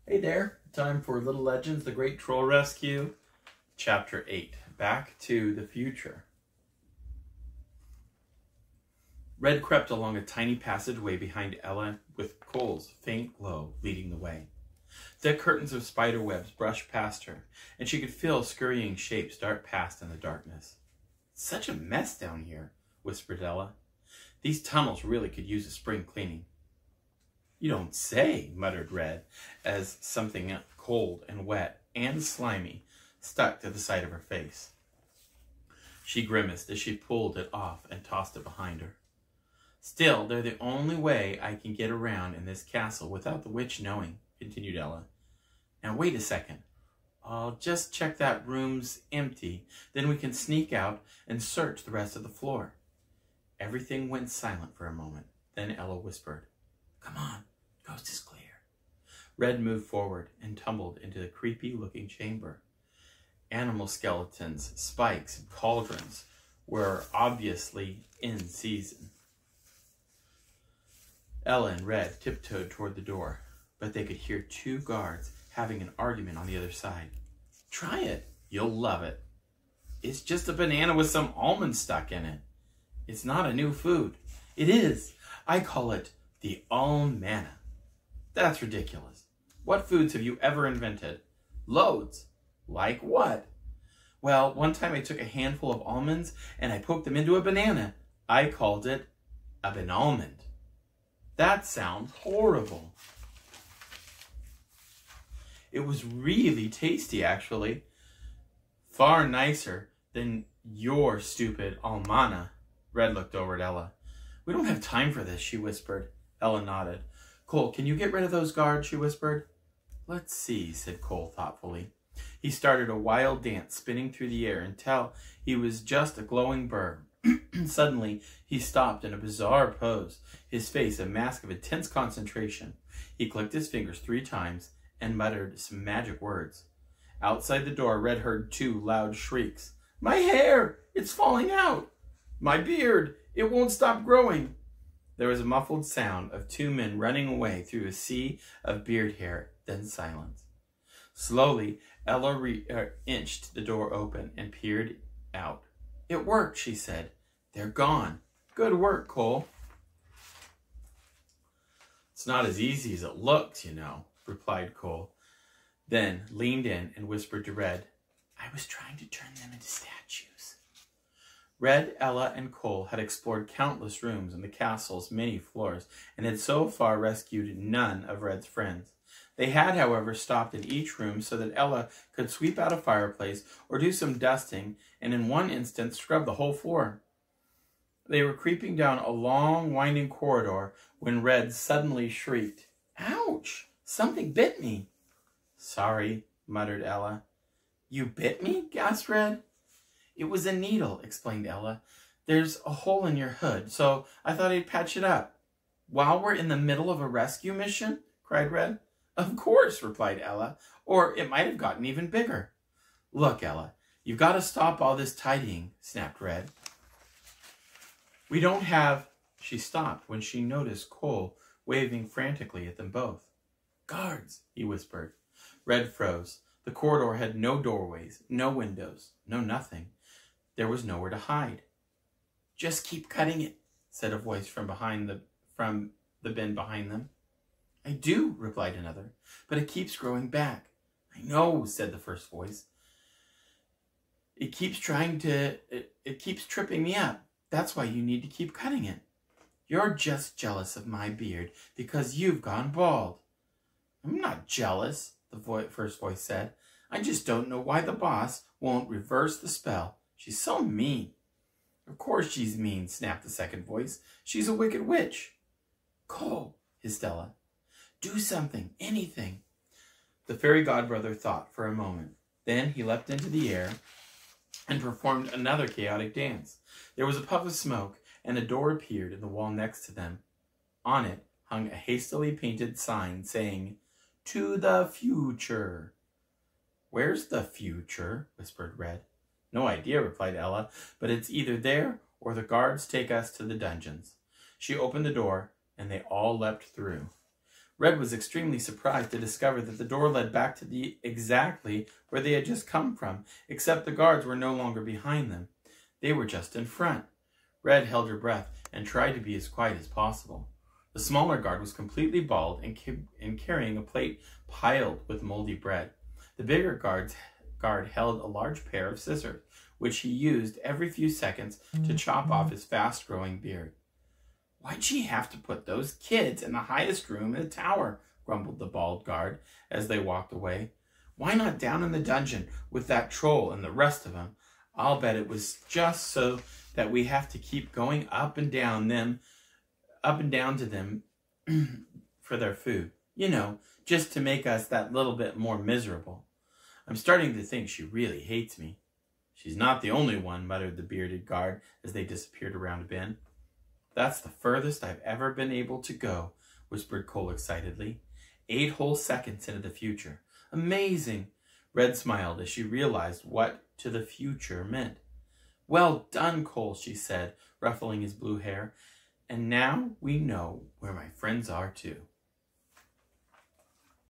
Hey there, time for Little Legends, The Great Troll Rescue, Chapter 8, Back to the Future. Red crept along a tiny passageway behind Ella with Cole's faint glow leading the way. Thick curtains of spider webs brushed past her, and she could feel scurrying shapes dart past in the darkness. "It's such a mess down here," whispered Ella. "These tunnels really could use a spring cleaning." "You don't say," muttered Red, as something cold and wet and slimy stuck to the side of her face. She grimaced as she pulled it off and tossed it behind her. "Still, they're the only way I can get around in this castle without the witch knowing," continued Ella. "Now wait a second. I'll just check that room's empty, then we can sneak out and search the rest of the floor." Everything went silent for a moment. Then Ella whispered, "Come on. Coast is clear." Red moved forward and tumbled into the creepy-looking chamber. Animal skeletons, spikes, and cauldrons were obviously in season. Ella and Red tiptoed toward the door, but they could hear two guards having an argument on the other side. "Try it. You'll love it." "It's just a banana with some almonds stuck in it." "It's not a new food." "It is. I call it the almana." "That's ridiculous. What foods have you ever invented?" "Loads." "Like what?" "Well, one time I took a handful of almonds and I poked them into a banana. I called it a banalmond." "That sounds horrible." "It was really tasty, actually. Far nicer than your stupid almana." Red looked over at Ella. "We don't have time for this," she whispered. Ella nodded. "Cole, can you get rid of those guards?" she whispered. "Let's see," said Cole thoughtfully. He started a wild dance, spinning through the air until he was just a glowing bird. Suddenly, he stopped in a bizarre pose, his face a mask of intense concentration. He clicked his fingers 3 times and muttered some magic words. Outside the door, Red heard 2 loud shrieks. "My hair! It's falling out! My beard! It won't stop growing!" There was a muffled sound of 2 men running away through a sea of beard hair, then silence. Slowly, Ella inched the door open and peered out. "It worked," she said. "They're gone. Good work, Cole." "It's not as easy as it looks, you know," replied Cole, then leaned in and whispered to Red, "I was trying to turn them into statues." Red, Ella, and Cole had explored countless rooms in the castle's many floors and had so far rescued none of Red's friends. They had, however, stopped in each room so that Ella could sweep out a fireplace or do some dusting, and in one instance scrub the whole floor. They were creeping down a long, winding corridor when Red suddenly shrieked, "Ouch! Something bit me!" "Sorry," muttered Ella. "You bit me?" gasped Red. "It was a needle," explained Ella. "There's a hole in your hood, so I thought I'd patch it up." "While we're in the middle of a rescue mission?" cried Red. "Of course," replied Ella, "or it might have gotten even bigger." "Look, Ella, you've got to stop all this tidying," snapped Red. "We don't have—" She stopped when she noticed Cole waving frantically at them both. "Guards," he whispered. Red froze. The corridor had no doorways, no windows, no nothing. There was nowhere to hide. "Just keep cutting it," said a voice from the bin behind them. "I do," replied another, "but it keeps growing back." "I know," said the first voice. It keeps tripping me up. That's why you need to keep cutting it." "You're just jealous of my beard because you've gone bald." "I'm not jealous," the first voice said. "I just don't know why the boss won't reverse the spell. She's so mean." "Of course she's mean," snapped the second voice. "She's a wicked witch." "Cole," hissed Ella, "do something, anything." The fairy godbrother thought for a moment. Then he leapt into the air and performed another chaotic dance. There was a puff of smoke, and a door appeared in the wall next to them. On it hung a hastily painted sign saying, "To the future." "Where's the future?" whispered Red. "No idea," replied Ella, "but it's either there or the guards take us to the dungeons." She opened the door, and they all leapt through. Red was extremely surprised to discover that the door led back to exactly where they had just come from, except the guards were no longer behind them. They were just in front. Red held her breath and tried to be as quiet as possible. The smaller guard was completely bald and carrying a plate piled with moldy bread. The bigger guard held a large pair of scissors, which he used every few seconds to chop off his fast-growing beard. "Why'd she have to put those kids in the highest room in the tower?" grumbled the bald guard as they walked away. "Why not down in the dungeon with that troll and the rest of them? I'll bet it was just so that we have to keep going up and down to them for their food. You know, just to make us that little bit more miserable. I'm starting to think she really hates me." "She's not the only one," muttered the bearded guard as they disappeared around a bend. "That's the furthest I've ever been able to go," whispered Cole excitedly. 8 whole seconds into the future. Amazing! Red smiled as she realized what to the future meant. "Well done, Cole," she said, ruffling his blue hair. "And now we know where my friends are, too."